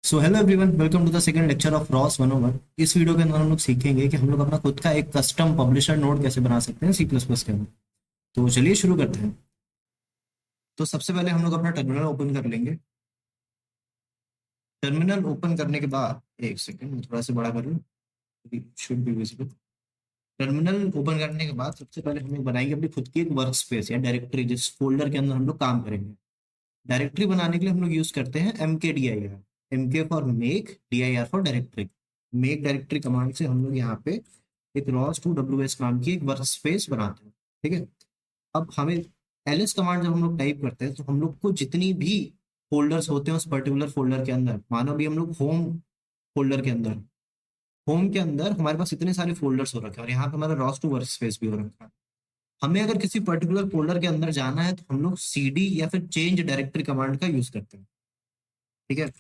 So hello everyone, welcome to the second lecture of ROS 101। इस video के अंदर हम लोग सीखेंगे कि हम लोग अपना खुद का एक कस्टम पब्लिशर नोड कैसे बना सकते हैं सी प्लस प्लस के अंदर। तो चलिए शुरू करते हैं। तो सबसे पहले हम लोग अपना टर्मिनल ओपन कर लेंगे। टर्मिनल ओपन करने के बाद एक सेकेंड मैं थोड़ा सा बड़ा कर लूँ, should be visible. Terminal open करने के बाद सबसे पहले हम लोग बनाएंगे अपनी खुद की एक वर्क स्पेस या डायरेक्टरी, जिस फोल्डर के अंदर हम लोग काम करेंगे। डायरेक्टरी बनाने के लिए हम लोग यूज करते हैं MKDIR। MK for make, DIR for directory. Make directory command से हम लोग यहाँ पे एक रॉस टू WS नाम की एक वर्क स्पेस बनाते हैं। ठीक है। अब हमें LS कमांड जब हम लोग टाइप करते हैं तो हम लोग को जितनी भी फोल्डर्स होते हैं उस पर्टिकुलर फोल्डर के अंदर, मानो अभी हम लोग होम फोल्डर के अंदर, होम के अंदर हमारे पास इतने सारे फोल्डर्स हो रखे हैं और यहाँ पे हमारा रॉस टू वर्क स्पेस भी हो रखा है। हमें अगर किसी पर्टिकुलर फोल्डर के अंदर जाना है तो हम लोग CD या फिर चेंज डायरेक्टरी कमांड का यूज करते हैं। ठीक है।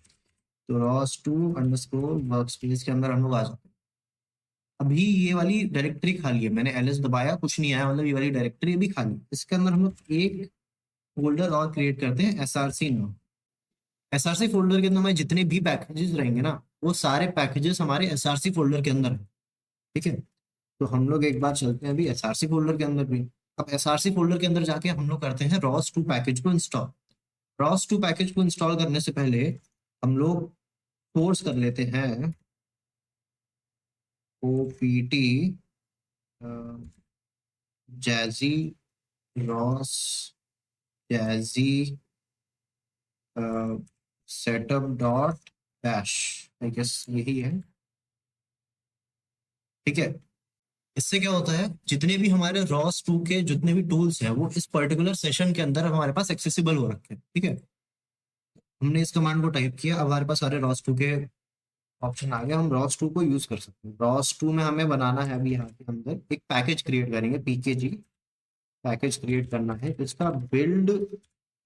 तो ROS two underscore workspace के अंदर हम लोग आ जाते हैं। अभी ये वाली डायरेक्टरी खाली है, मैंने LS दबाया, कुछ नहीं आया, मतलब ये वाली डायरेक्टरी अभी खाली है। इसके अंदर हम लोग एक फोल्डर और क्रिएट करते हैं SRC नाम। SRC फोल्डर के अंदर हमारे जितने भी पैकेजेस रहेंगे ना, वो सारे पैकेजेस हमारे SRC फोल्डर के अंदर है। ठीक है। तो हम लोग एक बार चलते हैं अभी SRC फोल्डर के अंदर भी। अब SRC फोल्डर के अंदर जाके हम लोग करते हैं रॉस टू पैकेज को इंस्टॉल। रॉस टू पैकेज को इंस्टॉल करने से पहले हम लोग फोर्स कर लेते हैं OPT jazzy ROS jazzy setup dot bash, I guess यही है। ठीक है। इससे क्या होता है, जितने भी हमारे रॉस टू के जितने भी टूल्स हैं वो इस पर्टिकुलर सेशन के अंदर हमारे पास एक्सेसिबल हो रखे हैं। ठीक है। हमने इस कमांड को टाइप किया, अब हमारे पास सारे रॉस टू के ऑप्शन आ गए, हम रॉस टू को यूज कर सकते हैं। रॉस टू में हमें बनाना है अभी यहाँ के अंदर एक पैकेज क्रिएट करेंगे, PKG पैकेज क्रिएट करना है। इसका बिल्ड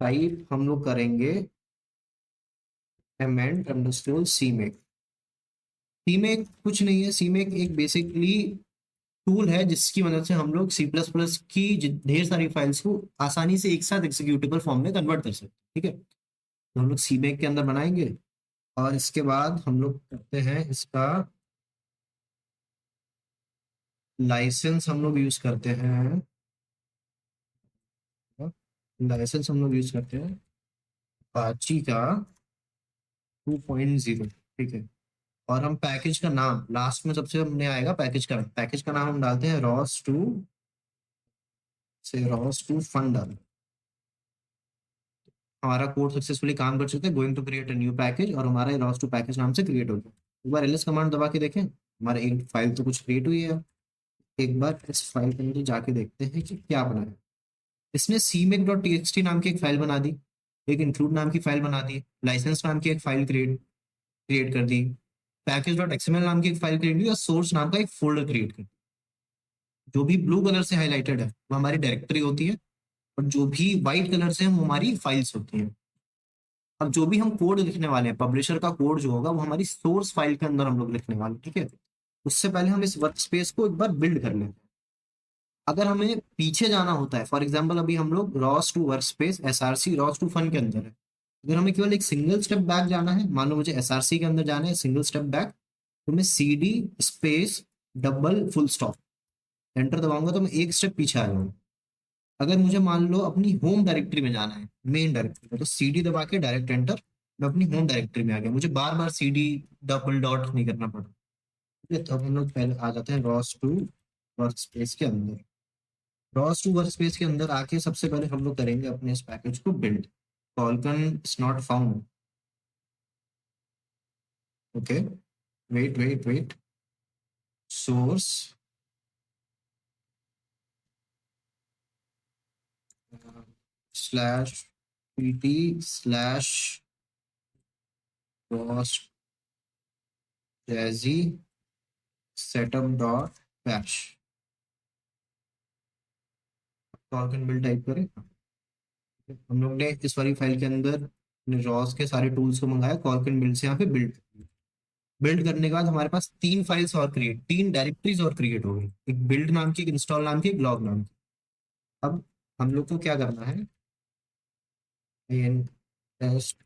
टाइप हम लोग करेंगे एमेंट अंडरस्कोर सीमेक। सीमेक कुछ नहीं है, सीमेक एक बेसिकली टूल है जिसकी मदद से हम लोग सी प्लस प्लस की ढेर सारी फाइल्स को आसानी से एक साथ एग्जीक्यूटेबल फॉर्म में कन्वर्ट कर सकते हैं। ठीक है। तो हम लोग सीमेक के अंदर बनाएंगे और इसके बाद हम लोग करते हैं इसका लाइसेंस, हम लोग यूज करते हैं, लाइसेंस हम लोग यूज करते हैं अपाची का 2.0। ठीक है। और हम पैकेज का नाम लास्ट में सबसे हमने आएगा, पैकेज का नाम हम डालते हैं रॉस टू फन डाल। हमारा कोड सक्सेसफुली काम कर चुके हैं, going to create a new package, और हमारा रॉस टू पैकेज नाम से क्रिएट हो गया। एक बार LS कमांड दबा के देखें, हमारा एक फाइल तो कुछ क्रिएट हुई है। एक बार इस फाइल के अंदर जाके देखते हैं कि क्या बना है। इसने cmake.txt नाम की एक फाइल बना दी, एक इंक्लूड नाम की फाइल बना दी, लाइसेंस नाम की एक फाइल क्रिएट क्रिएट कर दी, पैकेज.xml नाम की एक फाइल क्रिएट की और सोर्स नाम का एक फोल्डर क्रिएट कर। जो भी ब्लू कलर से हाईलाइटेड है वो हमारी डायरेक्टरी होती है, और जो भी व्हाइट कलर से है वो हमारी फाइल्स होती हैं। अब जो भी हम कोड लिखने वाले हैं, पब्लिशर का कोड जो होगा वो हमारी सोर्स फाइल के अंदर हम लोग लिखने वाले हैं। ठीक है। उससे पहले हम इस वर्क स्पेस को एक बार बिल्ड कर लेते हैं। अगर हमें पीछे जाना होता है, फॉर एग्जाम्पल अभी हम लोग ROS two work space SRC ROS two fun के अंदर है, अगर हमें केवल एक सिंगल स्टेप बैक जाना है, मान लो मुझे SRC के अंदर जाना है सिंगल स्टेप बैक, तो मैं CD space double full stop enter दबाऊंगा तो मैं एक स्टेप पीछे आ जाऊंगा। अगर मुझे मान लो अपनी होम डायरेक्टरी में जाना है, मेन डायरेक्टरी में, तो CD दबा के डायरेक्ट एंटर, मैं अपनी होम डायरेक्टरी में आ गया, मुझे बार बार CD डबल डॉट नहीं करना पड़ा। ठीक है। तो अब हम लोग पहले आ जाते हैं रॉस टू वर्क स्पेस के अंदर। रॉस टू वर्क स्पेस के अंदर आके सबसे पहले हम लोग करेंगे अपने इस पैकेज को build. Colcon is not found. Okay, wait wait wait, source slash PT slash ros jazzy setup dot bash. Colcon build type करें। हम लोग ने इस वाली फाइल के अंदर रॉस के सारे टूल्स को मंगाया, कॉलकन बिल्ड से यहाँ पे बिल्ड। बिल्ड करने के बाद हमारे पास तीन डायरेक्टरीज और क्रिएट हो गई, एक बिल्ड नाम की, एक इंस्टॉल नाम की, एक लॉग नाम की। अब हम लोग को क्या करना है, टेस्ट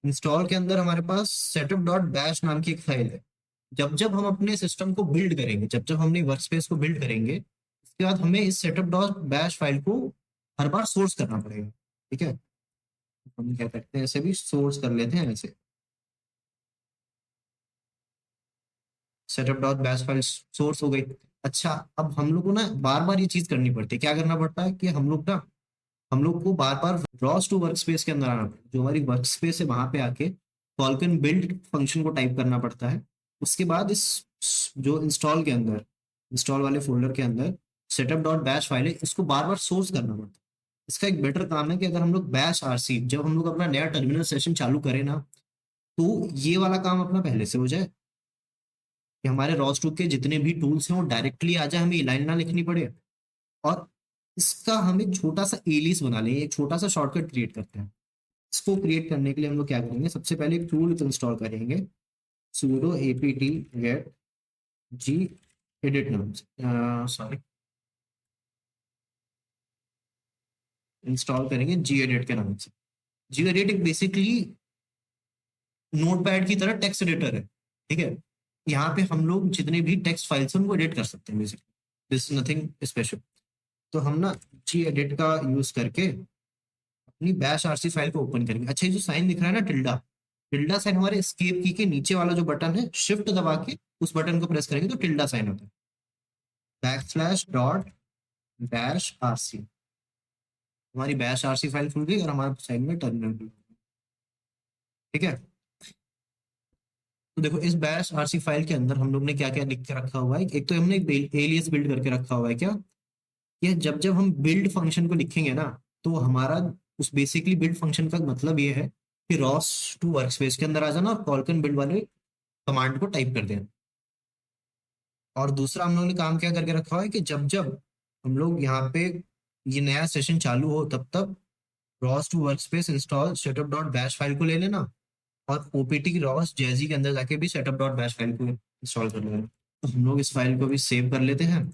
इंस्टॉल के अंदर हमारे पास सेटअप डॉट बैश नाम की एक फाइल है। जब जब हम अपने सिस्टम को बिल्ड करेंगे, जब जब हम अपनी वर्क स्पेस को बिल्ड करेंगे, उसके बाद हमें इस सेटअप डॉट बैश फाइल को हर बार सोर्स करना पड़ेगा। ठीक है, हम क्या करते हैं, ऐसे भी सोर्स कर लेते हैं ऐसे, setup dot bash file source हो गई। अच्छा, अब हम लोग को ना बार बार ये चीज करनी पड़ती है। क्या करना पड़ता है कि हम लोग को बार बार रॉस टू वर्क स्पेस के अंदर आना पड़ता है। जो हमारी वर्क स्पेस है वहां पे आके फॉल्कन बिल्ड फंक्शन को टाइप करना पड़ता है। उसके बाद इस जो इंस्टॉल वाले फोल्डर के अंदर सेटअप डॉट बैश फाइल है, इसको बार बार सोर्स करना पड़ता है। इसका एक बेटर काम है कि अगर हम लोग बैश आरसी, जब हम लोग अपना नया टर्मिनल सेशन चालू करें ना, तो ये वाला काम अपना पहले से हो जाए कि हमारे रॉस टू के जितने भी टूल्स हैं वो डायरेक्टली आ जाए, हमें लाइन ना लिखनी पड़े। और इसका हम एक छोटा सा एलिस बना लें, एक छोटा सा शॉर्टकट क्रिएट करते हैं। इसको क्रिएट करने के लिए हम लोग क्या करेंगे, सबसे पहले एक टूल इंस्टॉल करेंगे, sudo apt get जी एडिट नाम से, सॉरी, इंस्टॉल करेंगे जी एडिट के नाम से। जी एडिट एक बेसिकली नोटपैड की तरह टेक्स्ट एडिटर है। ठीक है, यहाँ पे हम लोग जितने भी टेक्स्ट फाइल्स हैं उनको एडिट कर सकते हैं बेसिकली, दिस नथिंग स्पेशल। तो हम ना जी एडिट का यूज करके अपनी बैश आरसी फाइल को ओपन करेंगे। अच्छा, ये जो साइन दिख रहा है ना, टिल्डा, टिल्डा साइन हमारे एस्केप की के नीचे वाला जो बटन है, शिफ्ट दबा के उस बटन को प्रेस करेंगे तो टिल्डा साइन होता है। बैकस्लैश डॉट बैश आरसी, हमारी बैश आरसी फाइल खुल गई और हमारे साइड में टर्मिनल खुल गया। ठीक है, तो देखो इस बैश आरसी फाइल के अंदर हम लोग ने क्या क्या लिख के रखा हुआ है। एक तो हमने एक एलियस बिल्ड करके रखा हुआ है। क्या, कि जब जब हम बिल्ड फंक्शन को लिखेंगे ना, तो हमारा उस बेसिकली बिल्ड फंक्शन का मतलब ये है कि रॉस टू वर्क स्पेस के अंदर आ जाना और कॉलकन बिल्ड वाले कमांड को टाइप कर देना। और दूसरा हम लोग ने काम क्या करके रखा हुआ है कि जब जब हम लोग यहाँ पे ये नया सेशन चालू हो, तब तब ROS two work space install setup dot bash file को ले लेना, और ओपीटी की रॉस जैजी के अंदर जाके भी सेटअप डॉट बैश फाइल को इंस्टॉल कर लेना। तो हम लोग इस फाइल को भी सेव कर लेते हैं।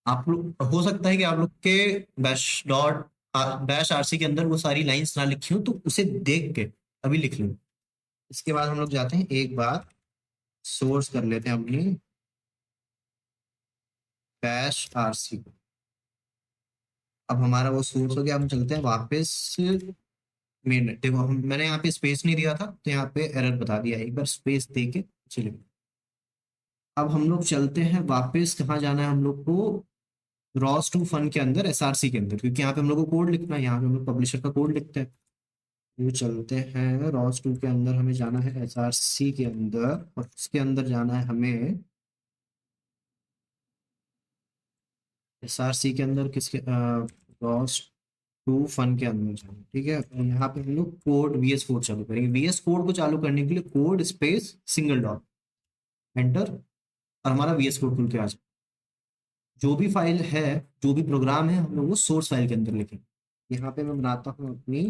आप लोग, हो सकता है कि आप लोग के बैश आरसी के अंदर वो सारी लाइंस ना लिखी हो, तो उसे देख के अभी लिख लो। इसके बाद हम लोग जाते हैं, एक बार सोर्स कर लेते हैं अपनी बैश आरसी को। अब हमारा वो सोर्स हो गया, हम चलते हैं वापस मेन। देखो मैंने यहाँ पे स्पेस नहीं दिया था, तो यहाँ पे एरर बता दिया है। एक बार स्पेस दे के चलिए। अब हम लोग चलते हैं वापस, कहाँ जाना है हम लोग को, रॉस टू फन के अंदर, एसआरसी के अंदर, क्योंकि यहाँ पे हम लोग को कोड लिखना है। यहाँ पे हम लोग पब्लिशर का कोड लिखते हैं। ये चलते हैं रॉस टू के अंदर, हमें जाना है एसआरसी के अंदर, और उसके अंदर जाना है हमें एसआरसी के अंदर किसके, रॉस टू फन के अंदर जाना है। ठीक है, और यहाँ पे हम लोग कोड वीएस कोड चालू करेंगे। वीएस कोड को चालू करने के लिए code space single dot enter, और हमारा वीएस कोड खुल के आ जाए। जो भी फाइल है, जो भी प्रोग्राम है, हम लोग वो सोर्स फाइल के अंदर लिखेंगे। यहाँ पे मैं बनाता हूँ अपनी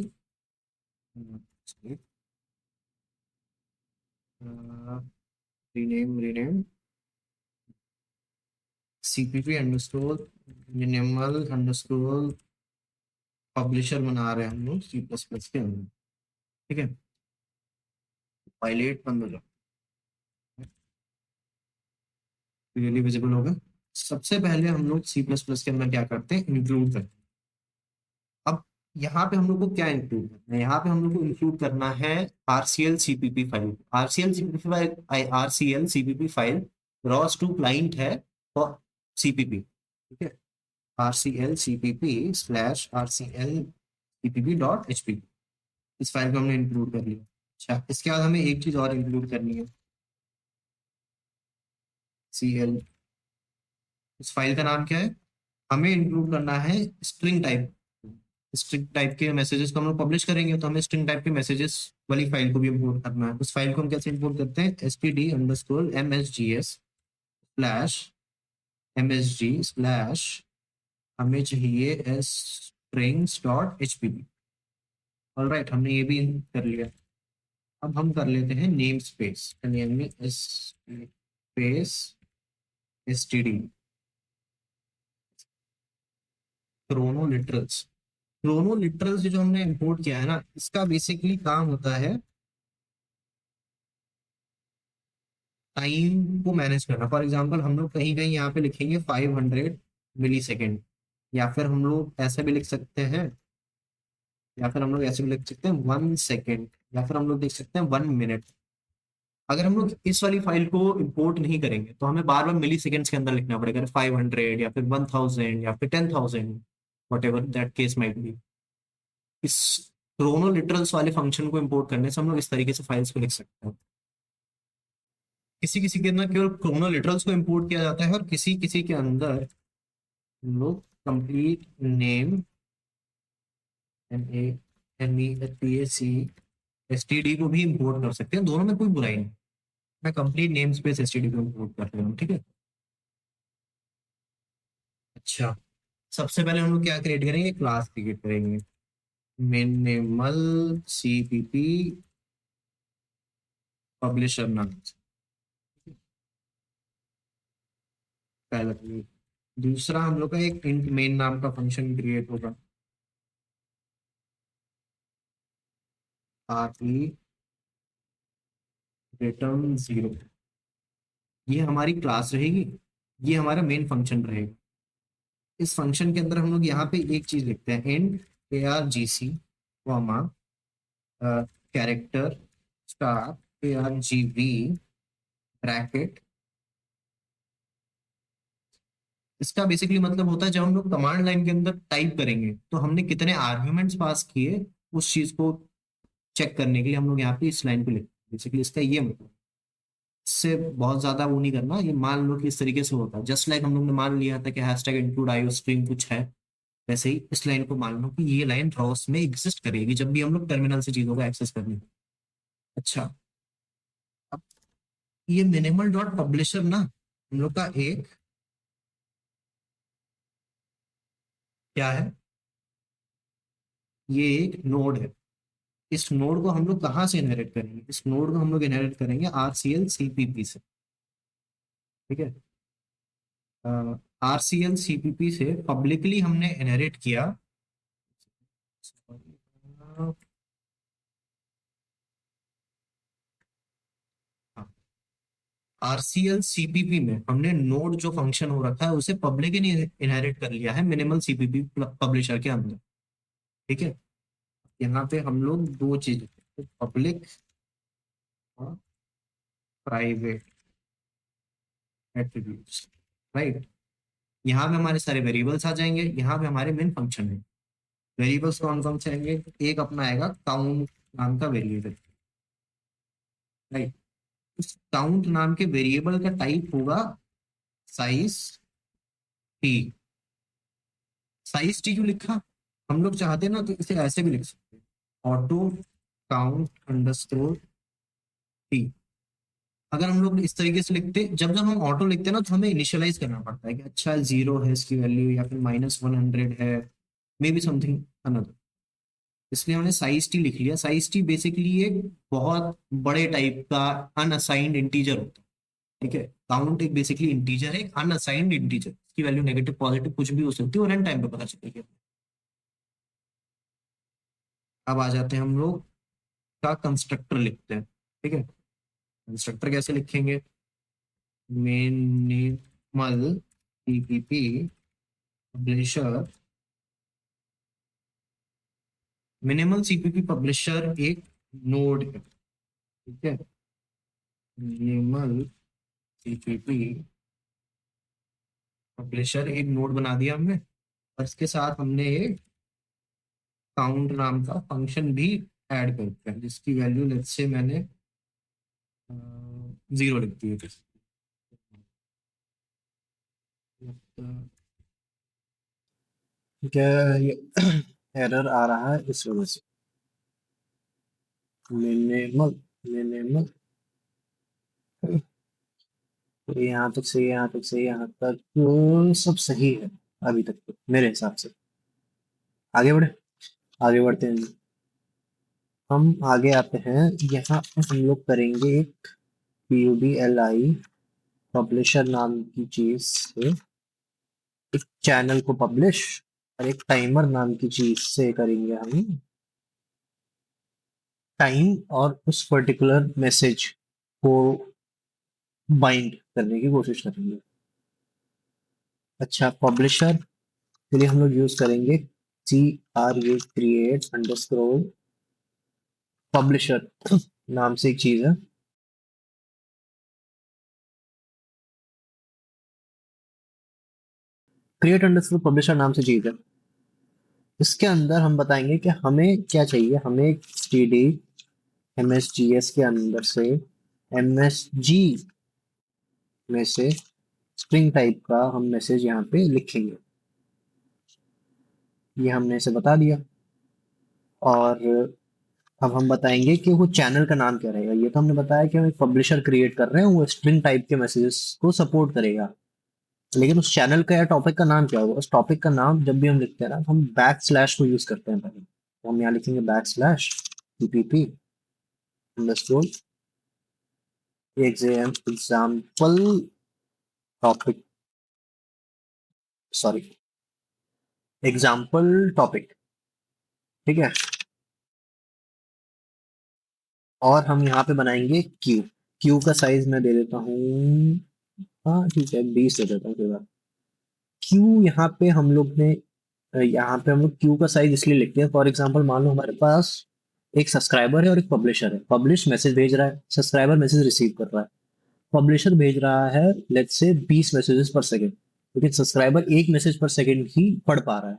rename CPP underscore minimal underscore publisher बना रहे हैं हम लोग सी प्लस प्लस के अंदर। ठीक है, पायलेट बंद हो जाओ, क्लियरली विजिबल होगा। सबसे पहले हम लोग सी प्लस प्लस के अंदर क्या करते हैं, इंक्लूड करते हैं। अब यहाँ पे हम लोग को क्या इंक्लूड करना है, यहाँ पे हम लोग को इंक्लूड करना है RCL CPP file. RCL CPP file ROS two client है फॉर सीपीपी। ठीक है, RCL CPP/RCL CPP.HPP, इस फाइल को हमने इंक्लूड कर लिया। अच्छा, इसके बाद हमें एक चीज और इंक्लूड करनी है, CL, इस फाइल का नाम क्या है, हमें इंक्लूड करना है स्ट्रिंग टाइप। स्ट्रिंग टाइप के मैसेजेस को हम लोग पब्लिश करेंगे, तो हमें स्ट्रिंग टाइप के मैसेजेस वाली फाइल को भी इंपोर्ट करना है। उस फाइल को हम कैसे इंपोर्ट करते हैं, std_msgs/msg/ हमें चाहिए strings.hpp। ऑल राइट, हमने ये भी कर लिया। अब हम कर लेते हैं नेम स्पेस, नेम में space std Chrono literals. Chrono literal से जो हमने इंपोर्ट किया है ना, इसका बेसिकली काम होता है टाइम को मैनेज करना। फॉर एग्जांपल हम लोग कहीं कहीं यहाँ पे लिखेंगे 500 मिली सेकेंड, या फिर हम लोग ऐसे भी लिख सकते हैं, या फिर हम लोग ऐसे भी लिख सकते हैं 1 सेकेंड, या फिर हम लोग देख सकते हैं 1 मिनट। अगर हम लोग इस वाली फाइल को इंपोर्ट नहीं करेंगे तो हमें बार बार मिली सेकेंड्स के अंदर लिखना पड़ेगा, 500 या फिर 1000 या फिर 10,000, what ever that case might be. इस क्रोनो लिटरल्स वाले फंक्शन को इंपोर्ट करने से हम लोग इस तरीके से फाइल्स को लिख सकते हैं। किसी किसी के अंदर केवल क्रोनो लिटरल्स को इंपोर्ट किया जाता है, और किसी किसी के अंदर हम लोग कंप्लीट नेम, NAMESTD को भी इंपोर्ट कर सकते हैं। दोनों में कोई बुराई नहीं। मैं कंप्लीट नेम स्पेस STD को इंपोर्ट कर रहा हूँ, ठीक है। अच्छा, सबसे पहले हम लोग क्या क्रिएट करेंगे, क्लास क्रिएट करेंगे, मिनिमल CPP पब्लिशर नाम से, पहला create। दूसरा हम लोग का एक इंट मेन नाम का फंक्शन क्रिएट होगा, RE रिटर्न 0। ये हमारी क्लास रहेगी, ये हमारा मेन फंक्शन रहेगा। इस फंक्शन के अंदर हम लोग यहाँ पे एक चीज लिखते हैं, int ARGC comma character star ARGV bracket. इसका बेसिकली मतलब होता है जब हम लोग कमांड लाइन के अंदर टाइप करेंगे तो हमने कितने आर्ग्यूमेंट्स पास किए, उस चीज को चेक करने के लिए हम लोग यहाँ पे इस लाइन को लिखते हैं। बेसिकली इसका ये मतलब, इससे बहुत ज्यादा वो नहीं करना। ये मान लो कि इस तरीके से होता है, जस्ट लाइक हम लोग ने मान लिया था कि हैशटैग इंक्लूड आईओ स्ट्रीम कुछ है, वैसे ही इस लाइन को मान लो कि ये लाइन रॉस में एग्जिस्ट करेगी जब भी हम लोग टर्मिनल से चीजों को एक्सेस करेंगे। अच्छा, अब ये मिनिमल डॉट पब्लिशर ना हम लोग का एक क्या है, ये एक नोड है। इस नोड को हम लोग कहाँ से इनहेरिट करेंगे, इस नोड को हम लोग इनहेरिट करेंगे RCL CPP से, ठीक है। RCL CPP से पब्लिकली हमने इनहेरिट किया, RCL CPP में हमने नोड जो फंक्शन हो रखा है उसे पब्लिक इनहेरिट कर लिया है मिनिमल CPP पब्लिशर के अंदर, ठीक है। यहाँ पे हम लोग दो चीज, पब्लिक और प्राइवेट एट्रीब्यूट्स, राइट। यहाँ पे हमारे सारे वेरिएबल्स आ जाएंगे, यहाँ पे हमारे मेन फंक्शन है। वेरिएबल्स कौन कौन से आएंगे, एक अपना आएगा काउंट नाम का वेरिएबल, राइट। उस काउंट नाम के वेरिएबल का टाइप होगा साइज टी। साइज टी क्यों लिखा, हम लोग चाहते हैं ना तो इसे ऐसे भी लिख सकते हैं, ऑटो काउंट अंडरस्कोर टी। अगर हम लोग इस तरीके से लिखते, जब जब हम ऑटो लिखते हैं ना तो हमें इनिशियलाइज करना पड़ता है कि अच्छा 0 है इसकी वैल्यू, या फिर -100 है, मे बी समथिंग अनदर। इसलिए हमने साइज टी लिख लिया। साइज टी बेसिकली एक बहुत बड़े टाइप का अनअसाइंड इंटीजर होता है, ठीक है। काउंट एक बेसिकली इंटीजर है, अनअसाइंड इंटीजर, इसकी वैल्यू नेगेटिव पॉजिटिव कुछ भी हो सकती है, और रन टाइम पे पता चलेगी। अब आ जाते हैं हम लोग का कंस्ट्रक्टर लिखते हैं, ठीक है। कंस्ट्रक्टर कैसे लिखेंगे, minimal CPP publisher. Minimal CPP publisher एक नोड है, ठीक है। मिनिमल CPP पब्लिशर एक नोड बना दिया हमने, और इसके साथ हमने एक काउंट नाम का फंक्शन भी ऐड कर दिया, जिसकी वैल्यू लेट्स से मैंने 0 लिख दी है। क्या ये एरर आ रहा है इस वजह से, मिनिमल मिनिमल, तो यहाँ तक सही है, यहाँ तक सही है, यहाँ तक तो सब सही है अभी तक तो मेरे हिसाब से। आगे बढ़े, आगे बढ़ते हैं। हम आगे आते हैं, यहाँ पे हम लोग करेंगे एक PUBLI पब्लिशर नाम की चीज से एक चैनल को पब्लिश, और एक टाइमर नाम की चीज से करेंगे हम टाइम और उस पर्टिकुलर मैसेज को बाइंड करने की कोशिश करेंगे। अच्छा, पब्लिशर के लिए हम लोग यूज करेंगे CRU क्रिएट अंडरस्कोर पब्लिशर नाम से एक चीज है। क्रिएट अंडरस्कोर पब्लिशर नाम से चीज है। इसके अंदर हम बताएंगे कि हमें क्या चाहिए। हमें std MSGS के अंदर से MSG में से स्ट्रिंग टाइप का हम मैसेज यहाँ पे लिखेंगे। ये हमने इसे बता दिया। और अब हम बताएंगे कि वो चैनल का नाम क्या रहेगा। ये तो हमने बताया कि हम एक पब्लिशर क्रिएट कर रहे हैं, वो स्ट्रिंग टाइप के मैसेजेस को सपोर्ट करेगा। लेकिन उस चैनल का या टॉपिक का नाम क्या होगा? उस टॉपिक का नाम जब भी हम लिखते हैं ना, तो हम बैक स्लैश को यूज करते हैं पहले। तो हम यहाँ लिखेंगे back slash TPP underscore example topic, sorry example topic. ठीक है। और हम यहाँ पे बनाएंगे क्यू। क्यू का साइज मैं दे देता हूँ, हाँ ठीक है 20 दे देता हूँ कोई बात। क्यू यहाँ पे हम लोग ने, यहाँ पे हम लोग क्यू का साइज इसलिए लिखते हैं, फॉर एग्जांपल मान लो हमारे पास एक सब्सक्राइबर है और एक पब्लिशर है। पब्लिश मैसेज भेज रहा है, सब्सक्राइबर मैसेज रिसीव कर रहा है। पब्लिशर भेज रहा है लेट्स से 20 मैसेजेस पर सेकंड, लेकिन सब्सक्राइबर एक मैसेज पर सेकंड ही पढ़ पा रहा है।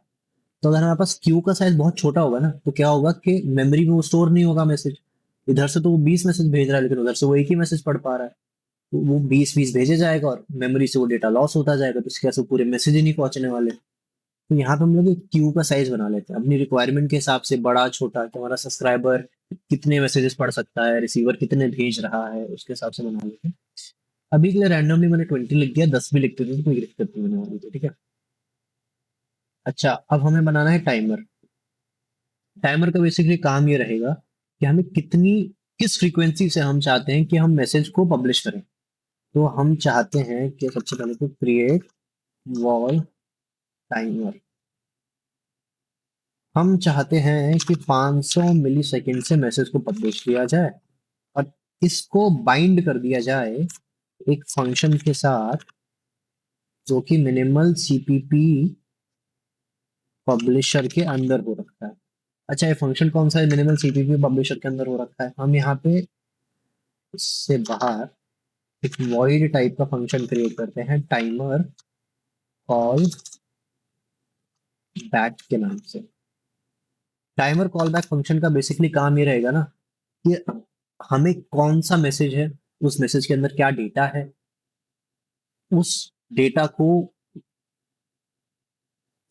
तो अगर हमारे पास क्यू का साइज बहुत छोटा होगा ना, तो क्या होगा कि मेमोरी में वो स्टोर नहीं होगा मैसेज। इधर से तो वो 20 मैसेज भेज रहा है, लेकिन उधर से वो एक ही मैसेज पढ़ पा रहा है। तो वो 20 भेजे जाएगा और मेमोरी से वो डेटा लॉस होता जाएगा, तो इसके से पूरे मैसेज ही नहीं पहुंचने वाले। तो यहाँ पे हम लोग एक क्यू का साइज बना लेते हैं अपनी रिक्वायरमेंट के हिसाब से, बड़ा छोटा, कि हमारा सब्सक्राइबर कितने मैसेजेस पढ़ सकता है, रिसीवर कितने भेज रहा है, उसके हिसाब से बना लेते हैं। अभी के लिए रैंडमली मैंने 20 लिख दिया, 10 भी लिखते थे तो कोई दिक्कत नहीं होने वाली थी। ठीक है। अच्छा, अब हमें बनाना है टाइमर। टाइमर का बेसिकली काम ये रहेगा कि हमें किस फ्रीक्वेंसी से हम चाहते हैं कि हम मैसेज को पब्लिश करें। तो हम चाहते हैं कि सबसे पहले तो क्रिएट वॉल टाइमर। हम चाहते हैं कि 500 मिली सेकेंड से मैसेज को पब्लिश किया जाए, और इसको बाइंड कर दिया जाए एक फंक्शन के साथ जो कि मिनिमल CPP पब्लिशर के अंदर हो रखा है। अच्छा, ये फंक्शन कौन सा है मिनिमल CPP पब्लिशर के अंदर हो रखा है? हम यहाँ पे इससे बाहर एक वॉइड टाइप का फंक्शन क्रिएट करते हैं टाइमर कॉल बैक के नाम से। टाइमर कॉल बैक फंक्शन का बेसिकली काम ये रहेगा ना कि हमें कौन सा मैसेज है, उस मैसेज के अंदर क्या डेटा है, उस डेटा को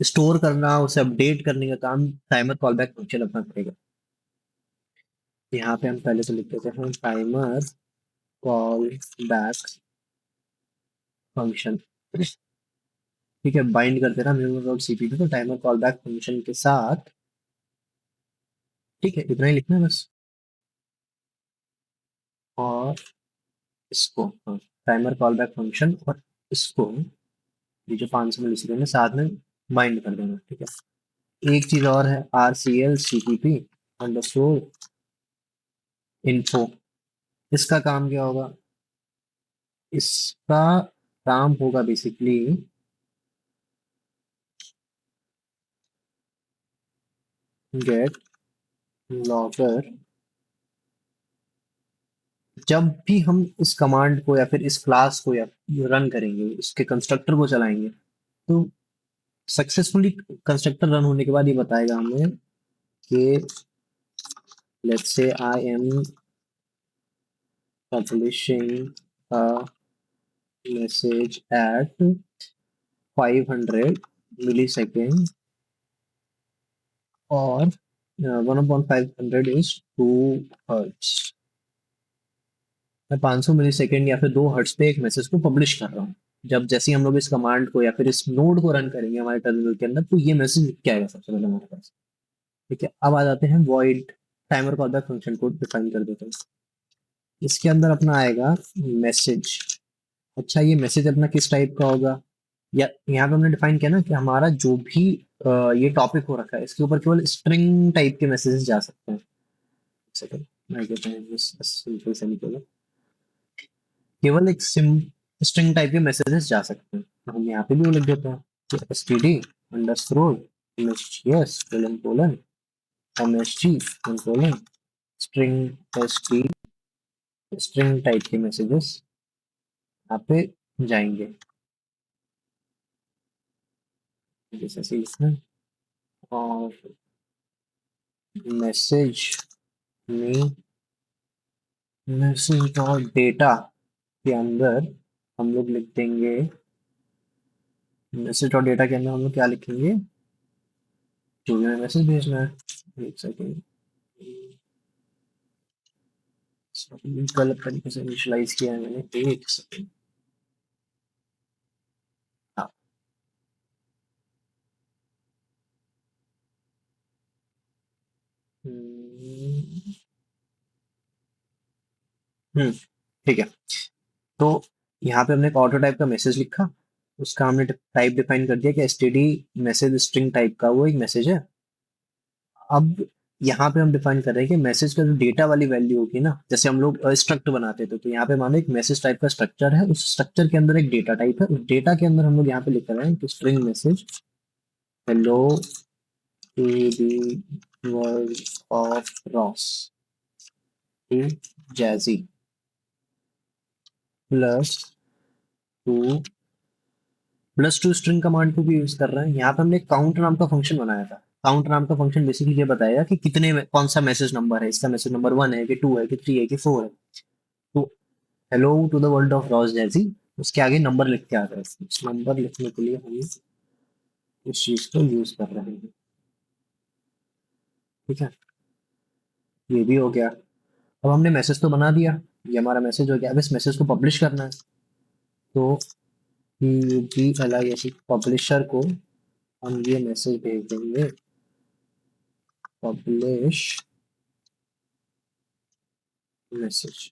स्टोर करना, उसे अपडेट करने का काम टाइमर कॉल बैक फंक्शन अपना करेगा। यहाँ पे हम पहले से लिख देते हैं टाइमर कॉल बैक फंक्शन। ठीक है, बाइंड करते ना CPP को टाइमर कॉल बैक फंक्शन के साथ। ठीक है, इतना ही लिखना है बस। और इसको टाइमर कॉल बैक फंक्शन और इसको, ये जो 500 मिली सेकेंड है, साथ में बाइंड कर देना। ठीक है। एक चीज और है, RCL CPP अंडरस्कोर इन्फो। इसका काम क्या होगा? इसका काम होगा बेसिकली गेट लॉगर। जब भी हम इस कमांड को या फिर इस क्लास को या रन करेंगे, इसके कंस्ट्रक्टर को चलाएंगे, तो सक्सेसफुली कंस्ट्रक्टर रन होने के बाद ये बताएगा हमें कि let's say I am publishing a message at 500 millisecond और 1/500 इज 2 हर्ट्स। मैं 500 मिली सेकेंड या फिर 2 हर्ट्स पे एक मैसेज को पब्लिश कर रहा हूँ। जब जैसे ही हम लोग इस कमांड को या फिर इस नोड को रन करेंगे हमारे टर्मिनल के अंदर, तो ये मैसेज लिख के आएगा सबसे पहले हमारे पास। ठीक है, अब आ जाते हैं void timer call back function को डिफाइन कर देते हैं। इसके अंदर अपना आएगा मैसेज। अच्छा, ये मैसेज अपना किस टाइप का होगा? या यहाँ पे हमने डिफाइन किया ना कि हमारा जो भी ये टॉपिक हो रखा है इसके ऊपर केवल स्ट्रिंग टाइप के मैसेजेस जा सकते हैं। सेकंड, मैं कहता हूँ सिंपल सेमीकोलन, केवल एक स्ट्रिंग टाइप के मैसेजेस जा सकते हैं। तो हम यहाँ पे भी वो लिख देते हैं S T D underscore MSGS colon colon MSG colon string S T, string type के मैसेजेस यहाँ पे जाएंगे, जैसे से इसमें। और मैसेज में मैसेज और डेटा के अंदर हम लोग लिख देंगे, मैसेज और डेटा के अंदर हम लोग क्या लिखेंगे, जो भी हमें मैसेज भेजना है। एक सेकेंड, गलत तरीके से इनिशियलाइज किया है मैंने, एक सेकेंड। हाँ, हम्म, ठीक है। तो यहाँ पे हमने एक ऑटो टाइप का मैसेज लिखा, उसका हमने टाइप डिफाइन कर दिया कि एसटीडी मैसेज स्ट्रिंग टाइप का वो एक मैसेज है। अब यहाँ पे हम डिफाइन कर रहे हैं कि मैसेज का जो डेटा वाली वैल्यू होगी ना, जैसे हम लोग स्ट्रक्ट बनाते थे, तो यहाँ पे मानो एक मैसेज टाइप का स्ट्रक्चर है, उस स्ट्रक्चर के अंदर एक डेटा टाइप है, उस डेटा के अंदर हम लोग यहाँ पे लिख रहे हैं कि string message hello to the world of ROS two जैजी plus to, plus to string command को भी यूज कर रहे हैं। यहाँ पे हमने काउंट नाम का फंक्शन बनाया था। काउंट नाम का फंक्शन बेसिकली ये बताएगा कि कितने कौन सा मैसेज नंबर है, इसका मैसेज नंबर 1 है कि 2 है कि 3 है कि 4 है। तो hello to the world of ROS जैसी, उसके आगे नंबर लिख के आ रहा है, इस नंबर लिखने के लिए हम इस चीज को यूज कर रहे हैं। ठीक है, ये भी हो गया। अब हमने मैसेज तो बना दिया, ये हमारा मैसेज हो गया। अब इस मैसेज को पब्लिश करना है, तो PUBLIS पब्लिशर को हम ये मैसेज भेज देंगे, पब्लिश मैसेज।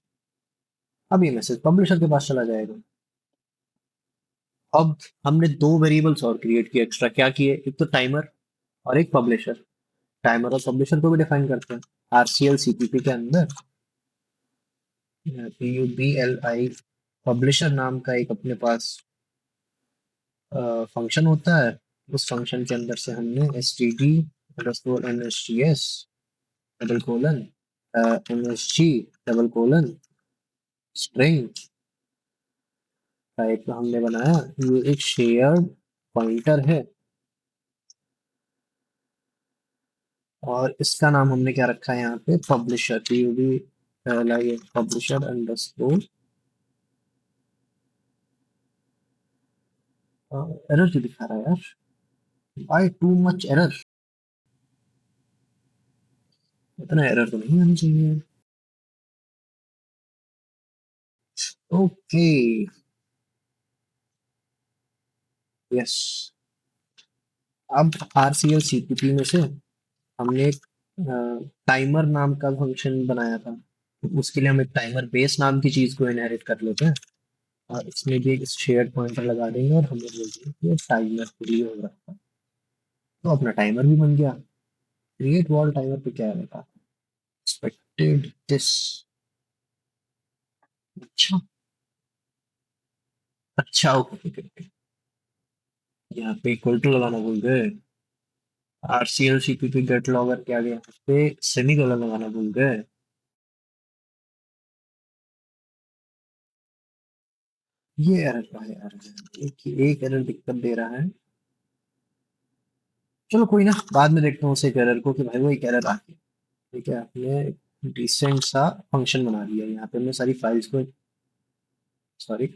अब ये मैसेज पब्लिशर के पास चला जाएगा। अब हमने दो वेरिएबल्स और क्रिएट किए एक्स्ट्रा, क्या किए, एक तो टाइमर और एक पब्लिशर। टाइमर और पब्लिशर को भी डिफाइन करते हैं आरसीएल सीपीपी के अंदर। PUBLI पब्लिशर नाम का एक अपने पास फंक्शन होता है। उस फंक्शन के अंदर से हमने S T D underscore N S G S double colon M S G double colon string type का हमने बनाया। ये एक शेयर्ड पॉइंटर है और इसका नाम हमने क्या रखा है यहाँ पे, पब्लिशर। पब्लिशर अंडरस्कोर, एरर क्यों दिखा रहा है यार, वाई टू मच एरर, इतना एरर तो नहीं आनी चाहिए। Okay, yes. अब आरसीएल सीपीपी में से हमने एक टाइमर नाम का फंक्शन बनाया था, तो उसके लिए हम एक टाइमर बेस नाम की चीज को इनहेरिट कर लेते हैं और इसमें भी एक शेयर्ड पॉइंटर लगा देंगे और हम लोग बोलते हैं कि ये टाइमर के लिए हो रखा है। तो अपना टाइमर भी बन गया। क्रिएट वॉल टाइमर पे क्या रहेगा, एक्सपेक्टेड दिस। अच्छा, अच्छा, ओके ओके ओके। यहाँ पे इक्वल टू लगाना भूल गए, आरसीएल सीपीपी गेट लॉगर के आगे यहाँ पे सेमी कोलन लगाना भूल गए। ये एरर का है यार, एक एरर दिक्कत दे रहा है। चलो कोई ना, बाद में देखता हूँ उस एक एरर को कि भाई वो एक एरर आ गया। ठीक है, आपने डिसेंट सा फंक्शन बना दिया, यहाँ पे हमने सारी फाइल्स को, सॉरी,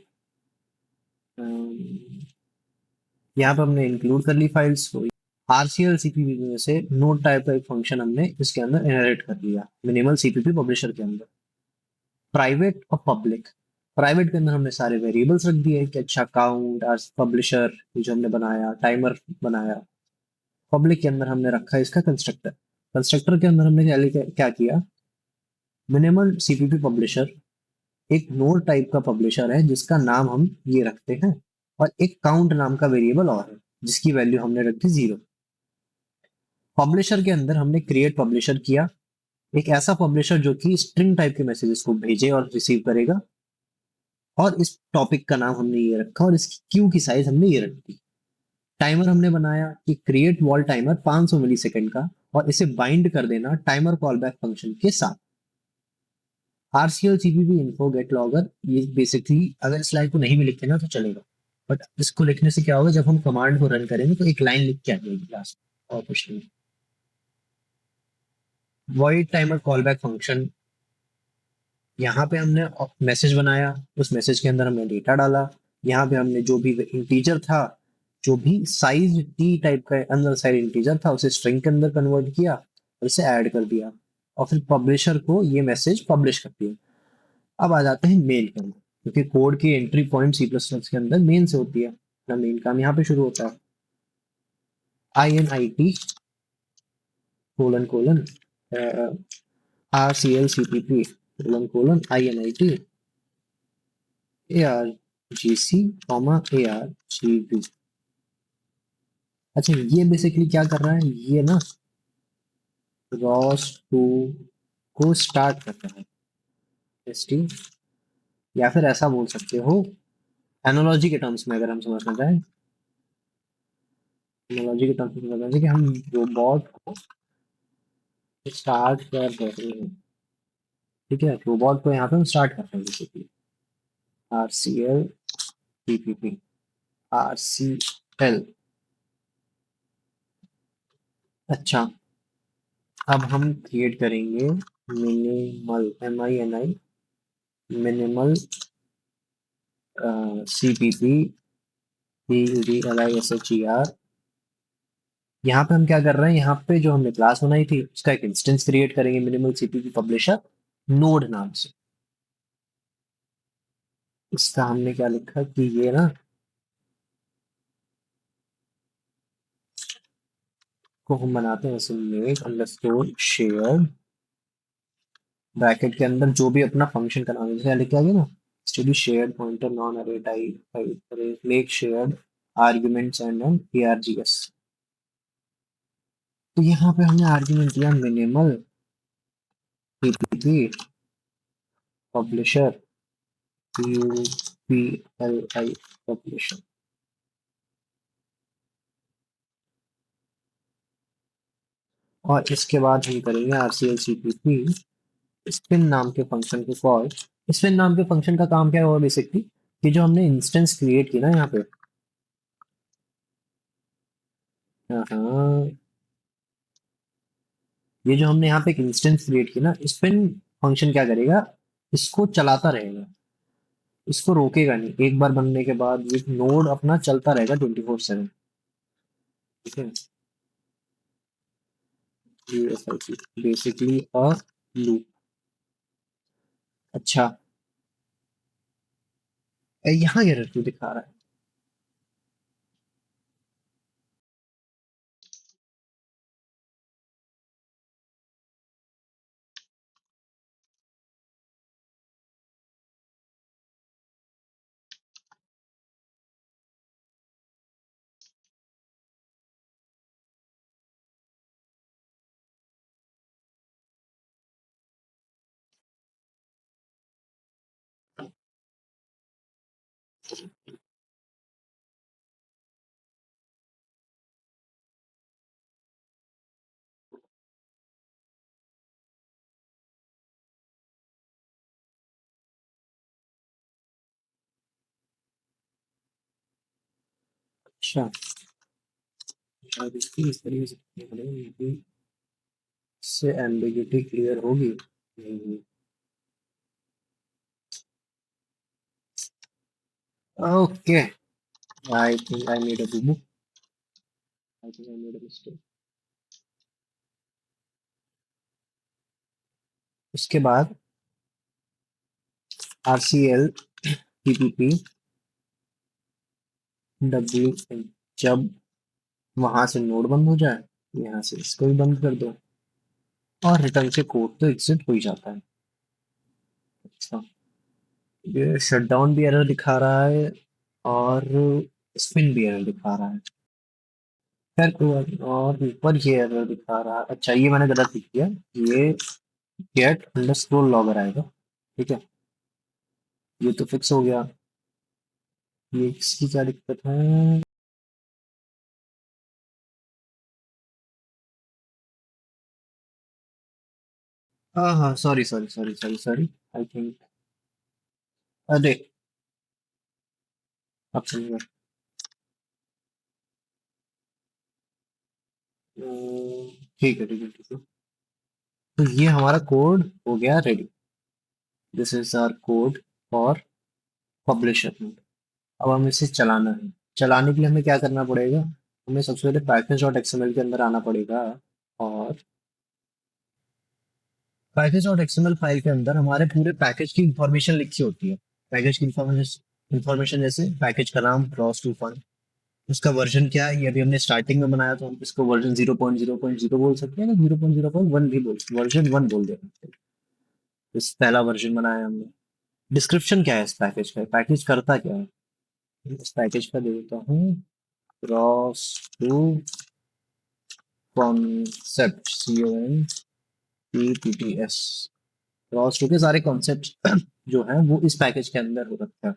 यहाँ पे हमने इंक्लूड कर ली फाइल्स को। आरसीएल सीपीपी में से नोड टाइप का एक फंक्शन हमने इसके अंदर इनहेरिट कर लिया मिनिमल सीपीपी पब्लिशर के अंदर। प्राइवेट और पब्लिक, प्राइवेट के अंदर हमने सारे वेरिएबल्स रख दिए कि अच्छा काउंट आज पब्लिशर जो हमने बनाया, टाइमर बनाया। पब्लिक के अंदर हमने रखा है इसका कंस्ट्रक्टर। कंस्ट्रक्टर के अंदर हमने क्या किया, मिनिमल सीपीपी पब्लिशर एक नोड टाइप का पब्लिशर है जिसका नाम हम ये रखते हैं और एक काउंट नाम का वेरिएबल और है जिसकी वैल्यू हमने रख दी 0। पब्लिशर के अंदर हमने क्रिएट पब्लिशर किया, एक ऐसा पब्लिशर जो कि स्ट्रिंग टाइप के मैसेजेस को भेजे और रिसीव करेगा। और इस टॉपिक का नाम हमने ये रखा और इसकी क्यू की साइज हमने ये रख दी। टाइमर हमने बनाया कि क्रिएट वॉल टाइमर 500 मिली सेकेंड का, और इसे बाइंड कर देना टाइमर कॉलबैक फंक्शन के साथ। RCL CPP info get logger, ये बेसिकली अगर इस लाइन को नहीं भी लिखते ना तो चलेगा, बट इसको लिखने से क्या होगा, जब हम कमांड को रन करेंगे तो एक लाइन लिख के आ जाएगी लास्ट, और कुछ नहीं। वॉइड टाइमर कॉलबैक फंक्शन, यहाँ पे हमने मैसेज बनाया, उस मैसेज के अंदर हमने डेटा डाला। यहाँ पे हमने जो भी इंटीजर था, जो भी साइज टी टाइप का अंदर साइड इंटीजर था, उसे स्ट्रिंग के अंदर कन्वर्ट किया और इसे ऐड कर दिया, और फिर पब्लिशर को ये मैसेज पब्लिश कर दिया। अब आ जाते हैं मेन के अंदर, क्योंकि कोड की entry point C plus plus के अंदर मेन से होती है, अपना मेन काम यहाँ पे शुरू होता है। INIT colon colon RCLCPP colon colon INIT ARGC ARGB। अच्छा, ये बेसिकली क्या कर रहा है, ये ना ROS2 को स्टार्ट कर रहा है, टेस्टी, या फिर ऐसा बोल सकते हो एनालॉजी के टर्म्स में, अगर हम समझना चाहें, एनालॉजी के टर्म्स में समझना चाहिए कि हम रोबोट को स्टार्ट कर रहे हैं। ठीक है, रोबोट को यहाँ पे हम स्टार्ट कर रहे हैं बेसिकली। RCLPPP RCL। अच्छा, अब हम क्रिएट करेंगे minimal MINI minimal CPP PDLISHER। यहाँ पे हम क्या कर रहे हैं, यहाँ पे जो हमने क्लास बनाई थी उसका एक इंस्टेंस क्रिएट करेंगे मिनिमल CPP पब्लिशर नोड नाम से। इसका हमने क्या लिखा कि ये ना को हम बनाते हैं ऐसे, मेक अंडरस्कोर शेयर ब्रैकेट के अंदर जो भी अपना फंक्शन का नाम है, जैसे लिखा गया ना, स्टडी शेयर्ड पॉइंटर नॉन अरे type make shared arguments and on ARGS। तो यहाँ पे हमने आर्ग्यूमेंट दिया minimal CPP publisher UPLI publisher. और इसके बाद हम करेंगे RCLCPP स्पिन नाम के फंक्शन को कॉल। स्पिन नाम के फंक्शन का काम क्या हुआ बेसिकली, कि जो हमने इंस्टेंस क्रिएट की ना यहाँ पे, हाँ, ये जो हमने यहाँ पे एक इंस्टेंस क्रिएट की ना, स्पिन फंक्शन क्या करेगा, इसको चलाता रहेगा, इसको रोकेगा नहीं। एक बार बनने के बाद ये नोड अपना चलता रहेगा 24/7। ठीक है, बेसिकली अ लूप। अच्छा, यहाँ एरर क्यों दिखा रहा है, अच्छा शायद इसकी इस तरीके से करनी पड़ेगी कि इससे एम्बिग्यूटी क्लियर होगी। Okay, I think I made a boo-boo. I think I made a mistake. उसके बाद RCLPPP WN, जब वहां से नोड बंद हो जाए, यहाँ से इसको भी बंद कर दो, और रिटर्न से कोड तो एग्जिट हो ही जाता है। अच्छा, ये शटडाउन भी एरर दिखा रहा है, और स्पिन भी एरर दिखा रहा है। खैर कोई बात नहीं। और ऊपर ये एरर दिखा रहा है। अच्छा ये मैंने गलत लिख दिया। ये गेट अंडरस्कोर लॉगर आएगा। ठीक है, ये तो फिक्स हो गया। ये इसकी क्या दिक्कत है? हाँ हाँ, sorry sorry sorry sorry sorry, I think. अरे अब समझ गया। ठीक है ठीक है ठीक है। तो ये हमारा कोड हो गया ready. This is our code for publisher. अब हमें इसे चलाना है। चलाने के लिए हमें क्या करना पड़ेगा? हमें सबसे पहले पैकेज डॉट एक्सएमएल के अंदर आना पड़ेगा। और पैकेज डॉट एक्सएमएल फाइल के अंदर हमारे पूरे पैकेज की इंफॉर्मेशन लिखी होती है। पैकेज की इंफॉर्मेशन इंफॉर्मेशन जैसे पैकेज का नाम रॉस टूफान, उसका वर्जन क्या है, ये अभी हमने स्टार्टिंग में बनाया तो हम इसको वर्जन 0.0.0 बोल सकते हैं ना, 0.0.1 भी बोल, वर्जन 1 बोल देना। इस पहला वर्जन बनाया हमने। डिस्क्रिप्शन क्या है इस पैकेज का, पैकेज करता क्या है? इस पैकेज का दे देता हूँ ROS two concept, CONCEPTS। ROS two के सारे कॉन्सेप्ट जो हैं वो इस पैकेज के अंदर हो रखा है।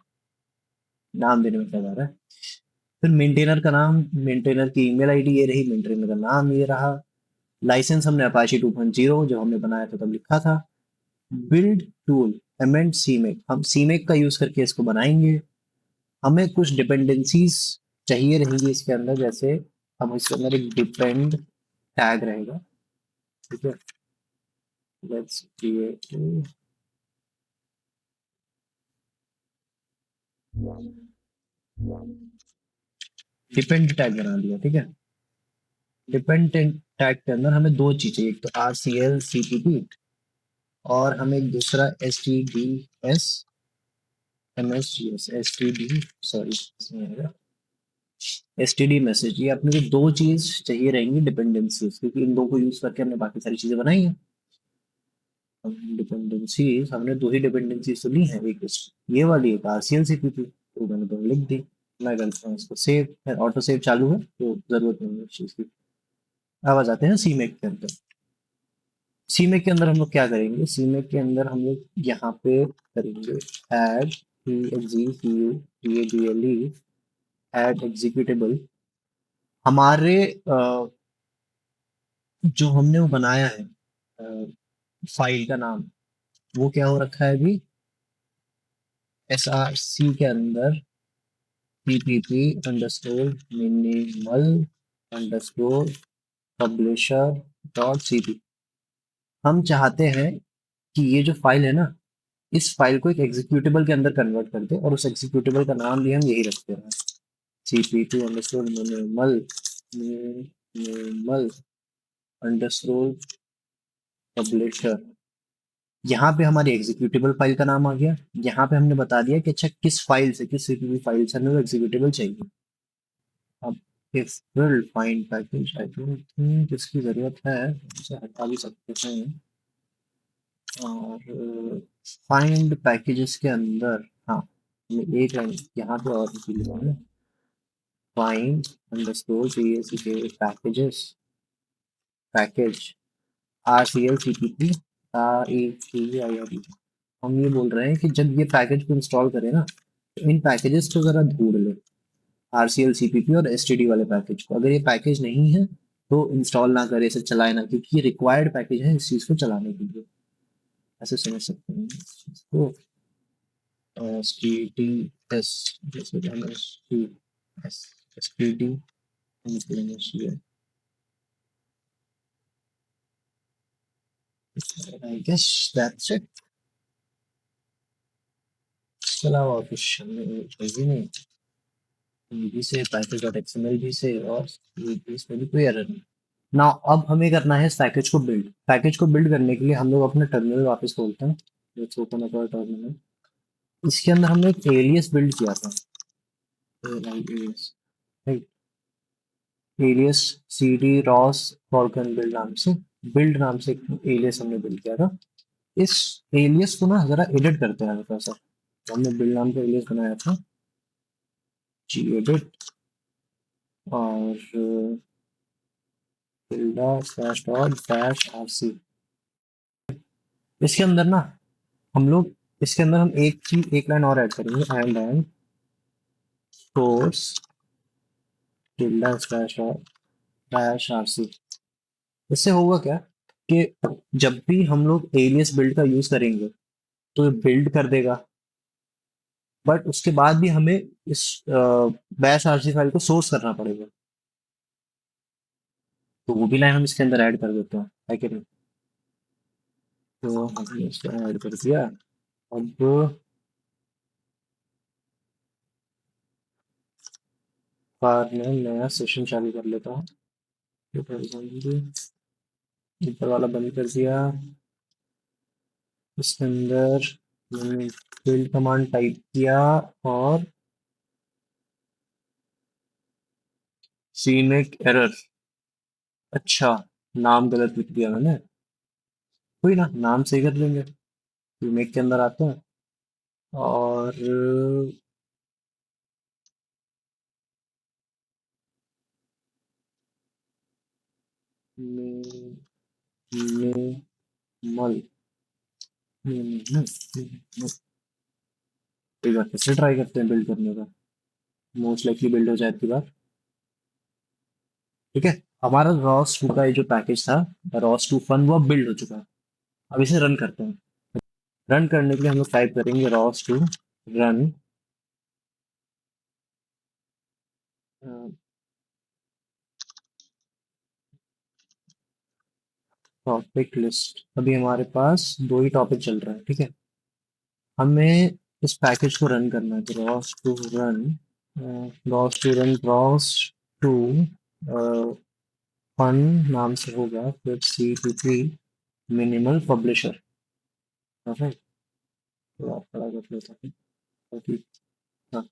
नाम देने में क्या जा रहा है? फिर मेंटेनर का नाम, मेंटेनर की ईमेल आईडी ये रही, मेंटेनर का नाम ये रहा। लाइसेंस हमने अपाचे 2.0 जो हमने बनाया था तब लिखा था। बिल्ड टूल एमेंड सीमेक, हम सीमेक का यूज करके इसको बनाएंगे। हमें कुछ डिपेंडेंसीज चाहिए रहेंगी इसके अंदर, जैसे हम इसके अंदर एक डिपेंड टैग रहेगा। ठीक है, लेट्स क्रिएट डिपेंड टैग बना दिया। ठीक है, डिपेंड टैग के अंदर हमें दो चीजें, एक तो RCL CPP और हमें एक दूसरा STDS MSGS STD, sorry STD message. ये अपने को दो चीज चाहिए रहेंगी डिपेंडेंसीज, क्योंकि इन दो को यूज करके हमने बाकी सारी चीजें बनाई है। डिपेंडेंसीज हमने दो ही डिपेंडेंसीज तो ली है, एक ये वाली एक RCL CPP, तो मैंने दोनों लिख दी। मैं करता हूँ इसको सेव, ऑटो सेव चालू है तो जरूरत नहीं है इस चीज की। अब आ जाते हैं सीमेक के अंदर। सीमेक के अंदर हम लोग क्या करेंगे? सीमेक के अंदर हम लोग यहाँ पे करेंगे ऐड EXECUTABLE ऐड एग्जीक्यूटेबल। हमारे जो हमने वो बनाया है फाइल का नाम, वो क्या हो रखा है अभी? SRC के अंदर PPP_minimal_publisher.cp। हम चाहते हैं कि ये जो फाइल है ना, इस फाइल को एक एग्जीक्यूटेबल के अंदर कन्वर्ट कर दे, और उस एग्जीक्यूटेबल का नाम भी हम यही रखते हैं, CP2_minimal_publisher। यहाँ पे हमारी एग्जीक्यूटेबल फाइल का नाम आ गया। यहाँ पे हमने बता दिया कि अच्छा किस फाइल से, किस सीपीपी फाइल से हमें वो एग्जीक्यूटेबल चाहिए। अब if will find package, I don't think इसकी जरूरत है, इसे हटा भी सकते हैं। और फाइंड पैकेजेस के अंदर, हाँ, हमें एक लाइन यहाँ पे और लिखी है, find underscore packages package RCL CPP RACIRE। हम ये बोल रहे हैं कि जब ये पैकेज को इंस्टॉल करें ना, तो इन पैकेजेस को जरा ढूंढ ले, RCL CPP और STD वाले पैकेज को। अगर ये पैकेज नहीं है तो इंस्टॉल ना करे, इसे चलाए ना, क्योंकि ये रिक्वायर्ड पैकेज है इस चीज को चलाने के लिए। ऐसे समझ सकते हैं इस चीज को। STDS जैसे STD, I guess that's it। इसके अलावा और कुछ हमें चाहिए नहीं। भी से पैकेज डॉट एक्सएमएल भी से, और ये भी इसमें भी कोई एरर नहीं। ना अब हमें करना है इस पैकेज को बिल्ड। पैकेज को बिल्ड करने के लिए हम लोग अपने टर्मिनल वापस खोलते हैं। Let's open up our terminal. इसके अंदर हमने एक एलियस बिल्ड किया था, alias, right, alias CD ROS colcon build नाम से, बिल्ड नाम से एक एलियस हमने बिल्ड किया था। इस एलियस को ना जरा एडिट करते हैं हल्का सा। तो हमने बिल्ड नाम का एलियस बनाया था, gedit और tilde slash dot dash rc। इसके अंदर ना हम लोग इसके अंदर हम एक लाइन और ऐड करेंगे, and source tilde slash dot dash rc। इससे होगा क्या कि जब भी हम लोग एलियस बिल्ड का यूज करेंगे तो ये बिल्ड कर देगा, बट उसके बाद भी हमें इस बैश आरसी फाइल को सोर्स करना पड़ेगा। तो वो भी लाइन हम इसके अंदर ऐड कर देते हैं, है कि नहीं? तो हमने इसको ऐड कर दिया। अब बाद में नया सेशन चालू कर लेता हूँ। ऊपर वाला बंद कर दिया। इसके अंदर मैंने बिल्ड कमांड टाइप किया और सीमेक एरर। अच्छा, नाम गलत लिख दिया मैंने। कोई ना, नाम सही कर लेंगे। सीमेक के अंदर आते हैं और में मल एक बार फिर से ट्राई करते हैं बिल्ड करने का। मोस्ट लाइकली बिल्ड हो जाए की बार। ठीक है, हमारा रॉस 2 का ये जो पैकेज था, रॉस 2 फन, वो अब बिल्ड हो चुका है। अब इसे रन करते हैं। रन करने के लिए हम लोग टाइप करेंगे रॉस 2 रन टॉपिक लिस्ट। अभी हमारे पास दो ही टॉपिक चल रहा है, ठीक है। हमें इस पैकेज को रन करना है, तो रॉस टू फन नाम से होगा, फिर CPP मिनिमल पब्लिशर। परफेक्ट। थोड़ा बड़ा कर लेता हूँ ताकि, हाँ,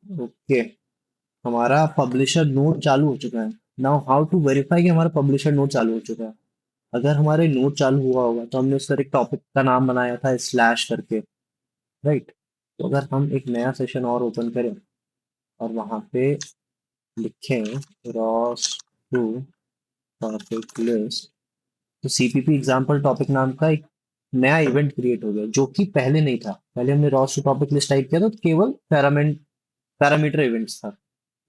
ओके। हमारा पब्लिशर नोड चालू हो चुका है। नाउ हाउ टू वेरीफाई कि हमारा पब्लिशर नोड चालू हो चुका है। अगर हमारे नोड चालू हुआ होगा तो हमने उसका एक टॉपिक का नाम बनाया था स्लैश करके, राइट। तो अगर हम एक नया सेशन और ओपन करें और वहां पे लिखें रॉस टू टॉपिक लिस्ट, तो CPP एग्जाम्पल टॉपिक नाम का एक नया इवेंट क्रिएट हो गया, जो कि पहले नहीं था। पहले हमने ROS two topic list type किया था तो केवल पैरामीटर इवेंट्स था,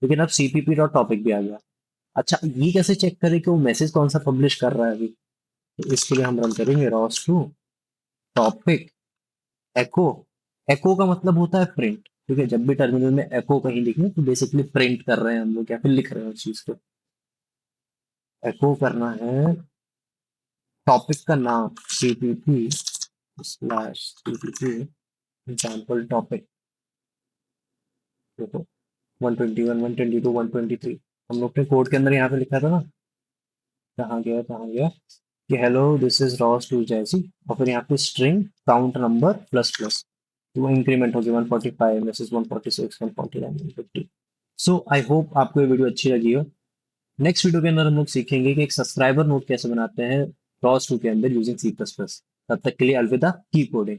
लेकिन अब CPP डॉट टॉपिक भी आ गया। अच्छा, ये कैसे चेक करें कि वो मैसेज कौन सा पब्लिश कर रहा है अभी? तो इसके लिए हम रन करेंगे रॉस टू टॉपिक एको। एको का मतलब होता है प्रिंट, ठीक है। जब भी टर्मिनल में एको कहीं लिखें तो बेसिकली प्रिंट कर रहे हैं हम लोग या फिर लिख रहे हैं उस चीज को। एको करना है टॉपिक का नाम, CPP slash CPP example topic. देखो 121 122 123 हम लोग ने कोड के अंदर यहाँ पे लिखा था ना। कहाँ गया कि hello this is ROS two जैसी, और फिर यहाँ पे string count number plus plus. तो वो इंक्रीमेंट होगी 145 वर्सेस 146 149 150। सो आई होप आपको ये वीडियो अच्छी लगी हो। नेक्स्ट वीडियो के अंदर हम लोग सीखेंगे कि एक सब्सक्राइबर नोट कैसे बनाते हैं रॉस 2 के अंदर यूजिंग C++। तब तक के लिए अलविदा, कीप कोडिंग।